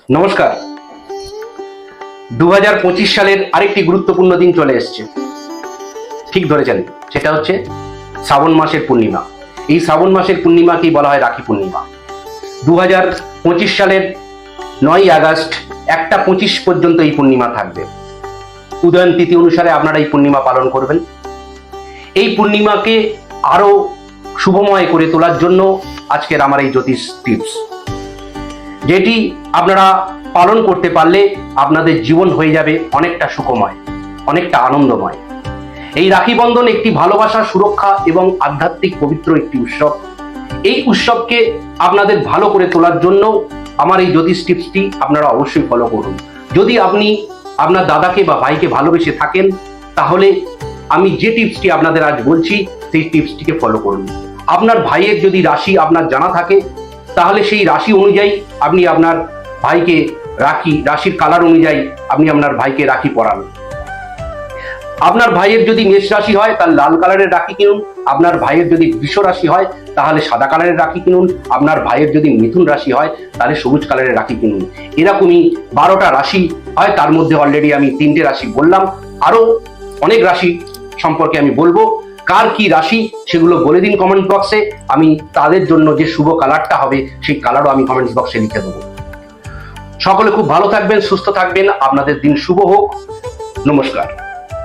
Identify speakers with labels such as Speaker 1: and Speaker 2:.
Speaker 1: নমস্কার। 2025 সালের আরেকটি গুরুত্বপূর্ণ দিন চলে এসছে। ঠিক ধরেছেন, সেটা হচ্ছে শ্রাবণ মাসের পূর্ণিমা। এই শ্রাবণ মাসের পূর্ণিমাকেই বলা হয় রাখি পূর্ণিমা। 2025 সালের 9ই আগস্ট 1টা 25 পর্যন্ত এই পূর্ণিমা থাকবে। উদয়ন তিথি অনুসারে আপনারা এই পূর্ণিমা পালন করবেন। এই পূর্ণিমাকে আরো শুভময় করে তোলার জন্য আজকের আমার এই জ্যোতিষ টিপস, যেটি আপনারা পালন করতে পারলে আপনাদের জীবন হয়ে যাবে অনেকটা সুখময়, অনেকটা আনন্দময়। এই রাখি বন্ধন একটি ভালোবাসা, সুরক্ষা এবং আধ্যাত্মিক পবিত্র একটি উৎসব। এই উৎসবকে আপনাদের ভালো করে তোলার জন্য আমার এই জ্যোতিষ টিপসটি আপনারা অবশ্যই ফলো করুন। যদি আপনি আপনার দাদাকে বা ভাইকে ভালোবেসে থাকেন, তাহলে আমি যে টিপসটি আপনাদের আজ বলছি সেই টিপসটিকে ফলো করুন। আপনার ভাইয়ের যদি রাশি আপনার জানা থাকে, তাহলে সেই রাশি অনুযায়ী আপনি আপনার ভাইকে রাশির কালার অনুযায়ী আপনি আপনার ভাইকে রাখি পরান। আপনার ভাইয়ের যদি মেষ রাশি হয় তাহলে লাল কালারের রাখি কিনুন। আপনার ভাইয়ের যদি বৃষ রাশি হয় তাহলে সাদা কালারের রাখি কিনুন। আপনার ভাইয়ের যদি মিথুন রাশি হয় তাহলে সবুজ কালারের রাখি কিনুন। এরকমই 12টা রাশি হয়, তার মধ্যে অলরেডি আমি 3টে রাশি বললাম, আরো অনেক রাশি সম্পর্কে আমি বলবো। কার কি রাশি সেগুলো বলে দিন কমেন্ট বক্সে। আমি তাদের জন্য যে শুভ কালারটা হবে সেই কালারও আমি কমেন্ট বক্সে লিখে দেবো। সকলে খুব ভালো থাকবেন, সুস্থ থাকবেন, আপনাদের দিন শুভ হোক। নমস্কার।